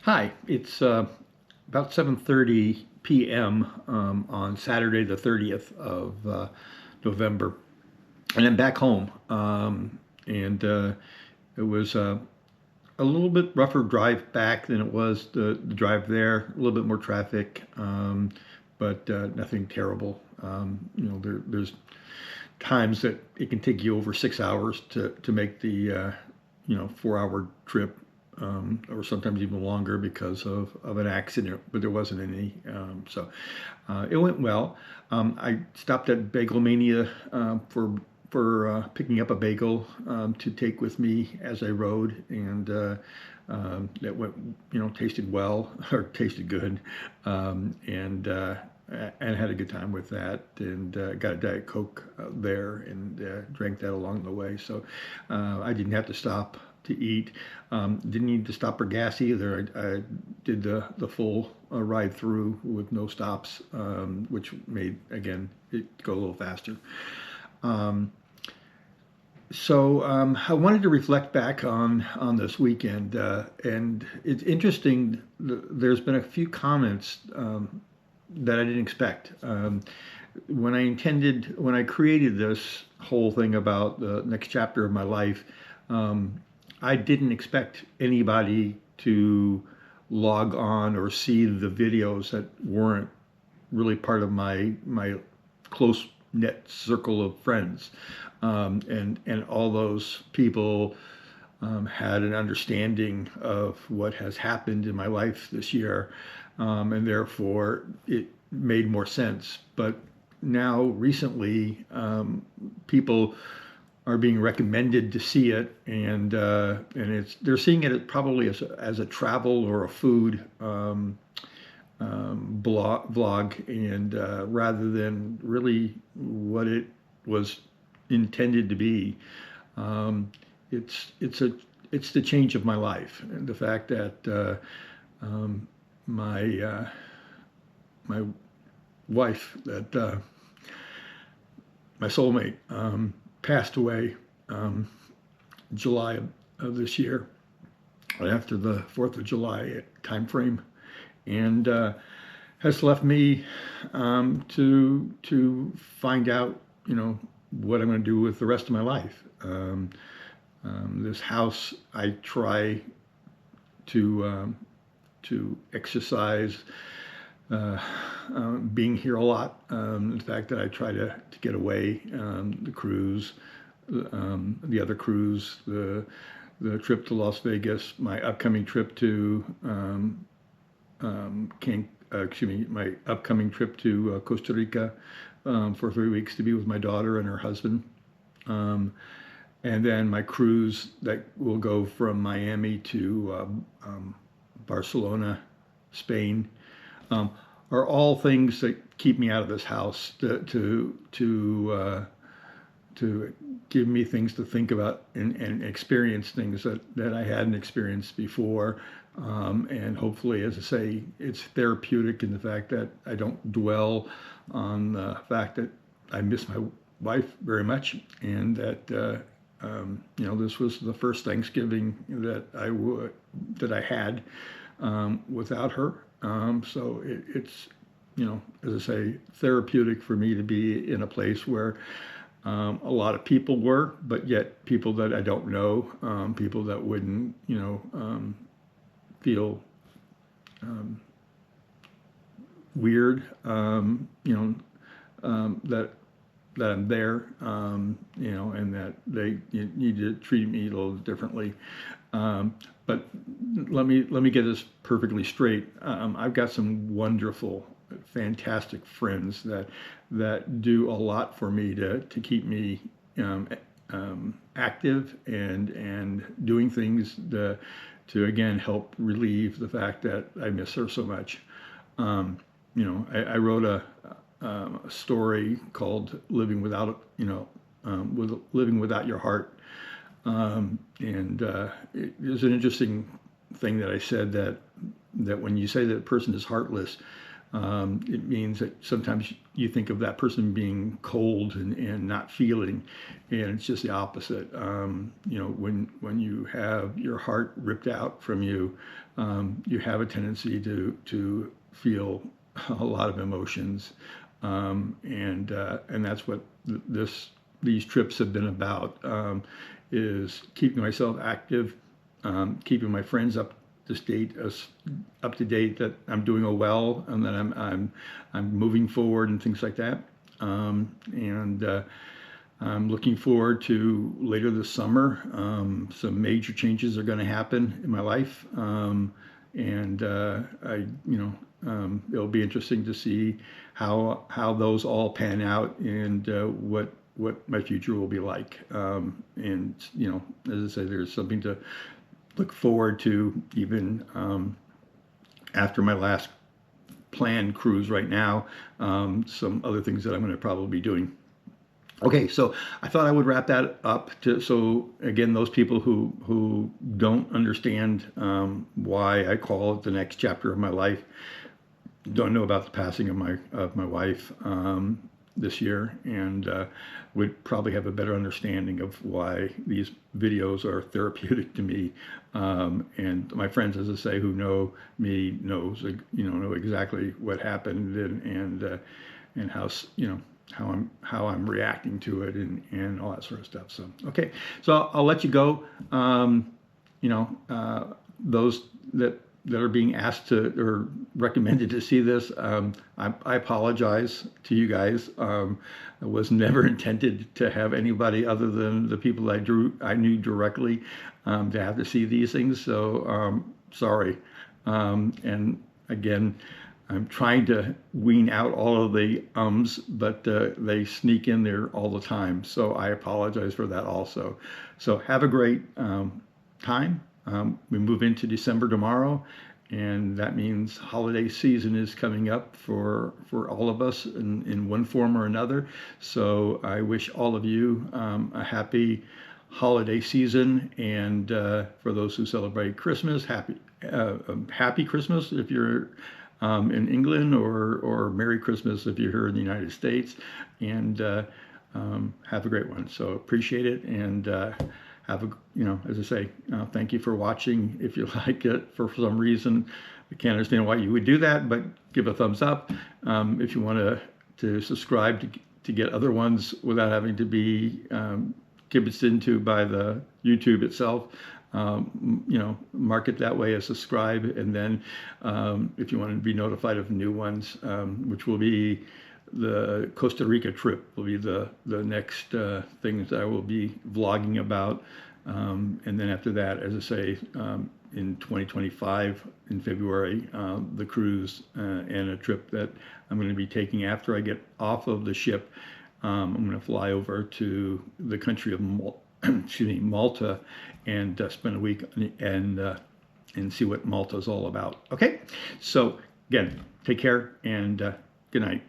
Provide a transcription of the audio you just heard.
Hi, it's about 7:30 p.m. On Saturday, the 30th of November, and I'm back home. And it was a little bit rougher drive back than it was the drive there. A little bit more traffic, but nothing terrible. There's times that it can take you over 6 hours to make the 4 hour trip, or sometimes even longer because of an accident, but there wasn't any. So it went well. I stopped at Bagel Mania for picking up a bagel to take with me as I rode, and that went, tasted well or tasted good, and had a good time with that, and got a Diet Coke there, and drank that along the way. So I didn't have to stop to eat. Didn't need to stop for gas either. I did the full ride through with no stops, which made, again, it go a little faster. Um, so I wanted to reflect back on this weekend, and it's interesting. There's been a few comments that I didn't expect. When I created this whole thing about the next chapter of my life, I didn't expect anybody to log on or see the videos that weren't really part of my close knit circle of friends, and all those people had an understanding of what has happened in my life this year, and therefore it made more sense. But now, recently, people are being recommended to see it, and they're seeing it probably as a travel or a food vlog, and rather than really what it was intended to be. Um, it's the change of my life, and the fact that my my wife, that my soulmate, passed away, July of this year, after the 4th of July time frame, and has left me to find out, what I'm going to do with the rest of my life. This house, I try to exercise being here a lot. The fact that I try to get away, the cruise, the other cruise, the trip to Las Vegas, my upcoming trip to my upcoming trip to Costa Rica for 3 weeks to be with my daughter and her husband. Um, and then my cruise that will go from Miami to Barcelona, Spain, um, are all things that keep me out of this house, to give me things to think about, and experience things that I hadn't experienced before. And hopefully, as I say, it's therapeutic in the fact that I don't dwell on the fact that I miss my wife very much, and that this was the first Thanksgiving that I had without her. So it's, as I say, therapeutic for me to be in a place where a lot of people were, but yet people that I don't know, people that wouldn't, feel weird, that I'm there, and that they need to treat me a little differently. But let me get this perfectly straight. I've got some wonderful, fantastic friends that do a lot for me to keep me active, and doing things to again help relieve the fact that I miss her so much. I wrote a story called "Living Without," with living without your heart, and it was an interesting thing that I said, that when you say that a person is heartless, It means that sometimes you think of that person being cold and not feeling, and it's just the opposite. When you have your heart ripped out from you, you have a tendency to feel a lot of emotions, and that's what these trips have been about, is keeping myself active, keeping my friends up to date that I'm doing well and that I'm moving forward and things like that. And I'm looking forward to later this summer. Some major changes are going to happen in my life, and it'll be interesting to see how those all pan out, and what my future will be like. And as I say, there's something to look forward to, even after my last planned cruise right now. Some other things that I'm going to probably be doing. Okay, so I thought I would wrap that up. So again, those people who don't understand why I call it the next chapter of my life, don't know about the passing of my wife this year, and would probably have a better understanding of why these videos are therapeutic to me. And my friends, as I say, who know me, know exactly what happened, and how I'm reacting to it, and all that sort of stuff. So okay, so I'll let you go. Those that are being asked to or recommended to see this, I apologize to you guys. It was never intended to have anybody other than the people I knew directly to have to see these things. So sorry. And again, I'm trying to wean out all of the ums, but they sneak in there all the time. So I apologize for that also. So have a great time. We move into December tomorrow, and that means holiday season is coming up for all of us in one form or another. So I wish all of you a happy holiday season, and for those who celebrate Christmas, happy Christmas if you're in England, or Merry Christmas if you're here in the United States, and have a great one. So appreciate it, and have as I say, thank you for watching. If you like it for some reason, I can't understand why you would do that, but give a thumbs up. If you want to subscribe to get other ones without having to be kibitzed into by the YouTube itself, mark it that way as subscribe. And then if you want to be notified of new ones, which will be the Costa Rica trip, will be the next things I will be vlogging about. And then after that, as I say, in 2025, in February, the cruise and a trip that I'm going to be taking after I get off of the ship. I'm going to fly over to the country of Malta, and spend a week and see what Malta is all about. Okay, so again, take care, and good night.